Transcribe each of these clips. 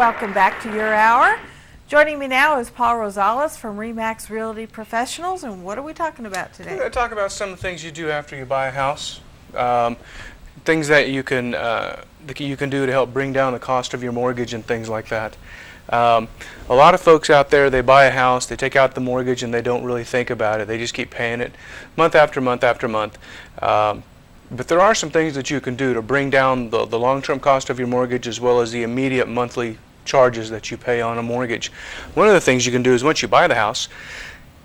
welcome back to your hour. Joining me now is Paul Rosales from RE/MAX Realty Professionals, and what are we talking about today? We're going to talk about some of the things you do after you buy a house, things that you can do to help bring down the cost of your mortgage and things like that. A lot of folks out there, they buy a house, they take out the mortgage, and they don't really think about it. They just keep paying it month after month after month. But there are some things that you can do to bring down the long-term cost of your mortgage as well as the immediate monthly charges that you pay on a mortgage. One of the things you can do is once you buy the house,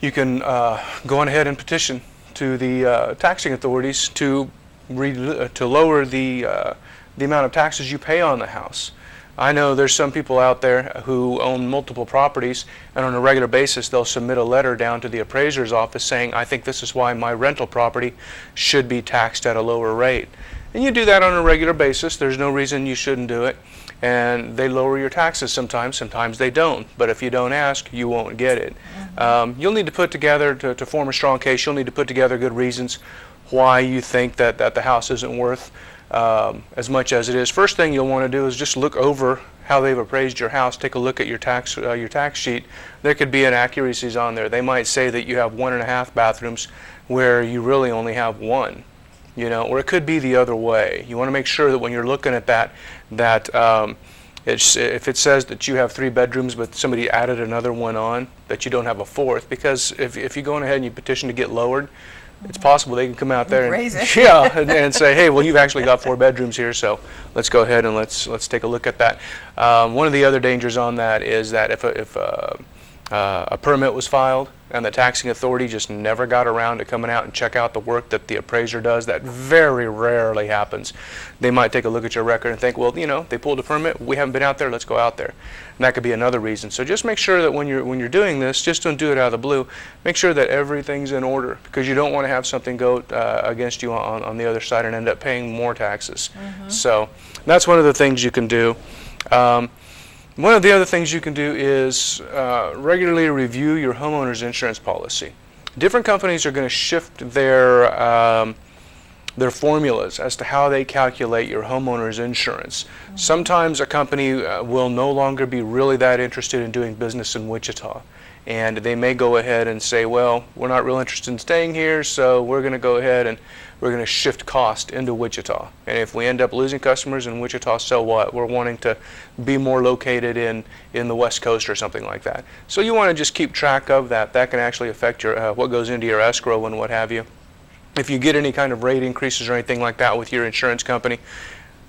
you can go on ahead and petition to the taxing authorities to lower the amount of taxes you pay on the house. I know there's some people out there who own multiple properties, and on a regular basis they'll submit a letter down to the appraiser's office saying, I think this is why my rental property should be taxed at a lower rate. And you do that on a regular basis. There's no reason you shouldn't do it. And they lower your taxes sometimes they don't. But if you don't ask, you won't get it. You'll need to put together, to form a strong case, you'll need to put together good reasons why you think that the house isn't worth as much as it is. First thing you'll want to do is just look over how they've appraised your house. Take a look at your tax sheet. There could be inaccuracies on there. They might say that you have 1.5 bathrooms where you really only have 1. You know, or it could be the other way. You want to make sure that when you're looking at that if it says that you have 3 bedrooms but somebody added another one on, that you don't have a 4th, because if you go on ahead and you petition to get lowered, it's possible they can come out there and say, hey, well, you've actually got 4 bedrooms here, so let's go ahead and let's take a look at that. One of the other dangers on that is that if a permit was filed and the taxing authority just never got around to coming out and check out the work that the appraiser does, that very rarely happens. They might take a look at your record and think, well, you know, they pulled a permit, we haven't been out there, let's go out there. And that could be another reason. So just make sure that when you're doing this, just don't do it out of the blue. Make sure that everything's in order, because you don't want to have something go against you on the other side and end up paying more taxes. So that's one of the things you can do. One of the other things you can do is regularly review your homeowner's insurance policy. Different companies are going to shift their formulas as to how they calculate your homeowner's insurance. Sometimes a company will no longer be really that interested in doing business in Wichita, and they may go ahead and say, well, we're not real interested in staying here, so we're going to go ahead and we're going to shift cost into Wichita. And if we end up losing customers in Wichita, so what? We're wanting to be more located in the West Coast or something like that. So you want to just keep track of that. That can actually affect your what goes into your escrow and what have you. If you get any kind of rate increases or anything like that with your insurance company,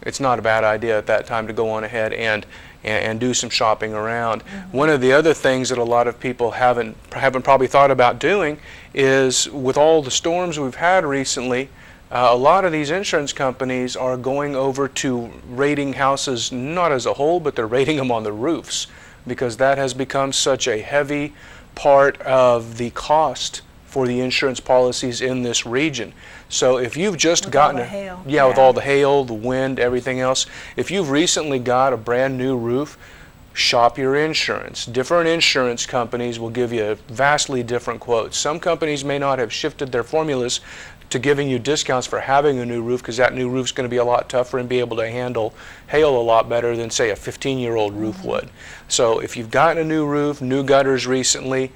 it's not a bad idea at that time to go on ahead and do some shopping around. One of the other things that a lot of people haven't probably thought about doing is, with all the storms we've had recently, a lot of these insurance companies are going over to rating houses not as a whole, but they're rating them on the roofs, because that has become such a heavy part of the cost for the insurance policies in this region. So if you've just gotten with all the hail, the wind, everything else, if you've recently got a brand new roof, shop your insurance. Different insurance companies will give you vastly different quotes. Some companies may not have shifted their formulas to giving you discounts for having a new roof, because that new roof is going to be a lot tougher and be able to handle hail a lot better than, say, a 15-year-old roof would. So if you've gotten a new roof, new gutters recently,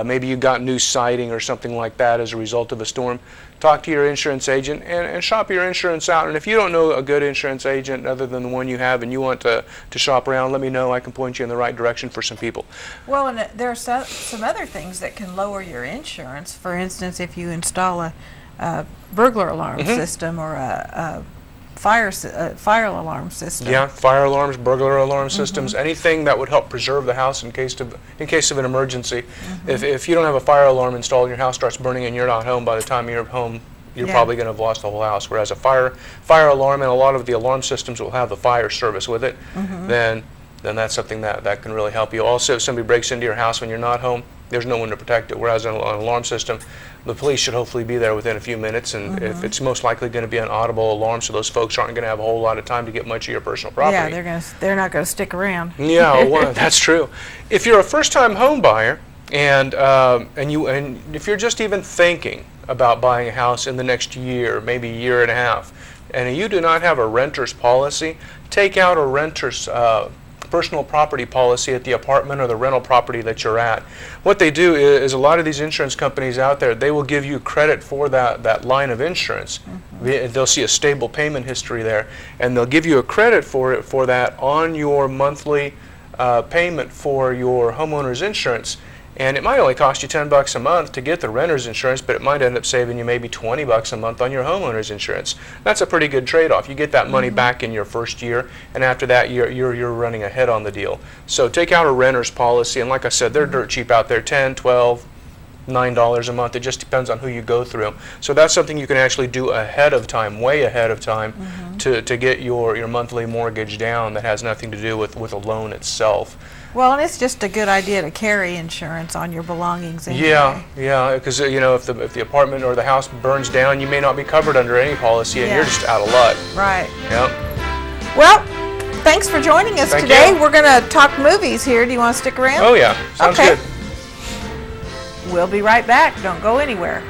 maybe you got new siding or something like that as a result of a storm, talk to your insurance agent and shop your insurance out. And if you don't know a good insurance agent other than the one you have and you want to shop around, let me know. I can point you in the right direction for some people. Well, and there are some other things that can lower your insurance. For instance, if you install a burglar alarm system or a fire alarm system. Yeah, fire alarms, burglar alarm systems, anything that would help preserve the house in case of an emergency. If you don't have a fire alarm installed and your house starts burning and you're not home, by the time you're home, you're probably going to have lost the whole house. Whereas a fire alarm, and a lot of the alarm systems will have the fire service with it, then that's something that can really help you. Also, if somebody breaks into your house when you're not home, there's no one to protect it. Whereas an alarm system, the police should hopefully be there within a few minutes, and if it's most likely going to be an audible alarm, so those folks aren't going to have a whole lot of time to get much of your personal property. Yeah, they're not going to stick around. Yeah, well, that's true. If you're a first-time home buyer, and if you're just even thinking about buying a house in the next year, maybe year and a half, and you do not have a renter's policy, take out a renter's personal property policy at the apartment or the rental property that you're at. What they do is a lot of these insurance companies out there, they will give you credit for that line of insurance. They'll see a stable payment history there, and they'll give you a credit for that on your monthly payment for your homeowner's insurance. And it might only cost you $10 a month to get the renter's insurance, but it might end up saving you maybe $20 a month on your homeowner's insurance. That's a pretty good trade-off. You get that money back in your first year, and after that you're running ahead on the deal. So take out a renter's policy, and like I said, they're dirt cheap out there, $10, $12, $9 a month. It just depends on who you go through. So that's something you can actually do ahead of time, way ahead of time, to get your monthly mortgage down. That has nothing to do with a loan itself. Well, and it's just a good idea to carry insurance on your belongings anyway. Yeah, because you know, if the apartment or the house burns down, you may not be covered under any policy, and you're just out of luck. Right. Yeah. Well, thanks for joining us today. We're going to talk movies here. Do you want to stick around? Oh yeah, sounds good. We'll be right back. Don't go anywhere.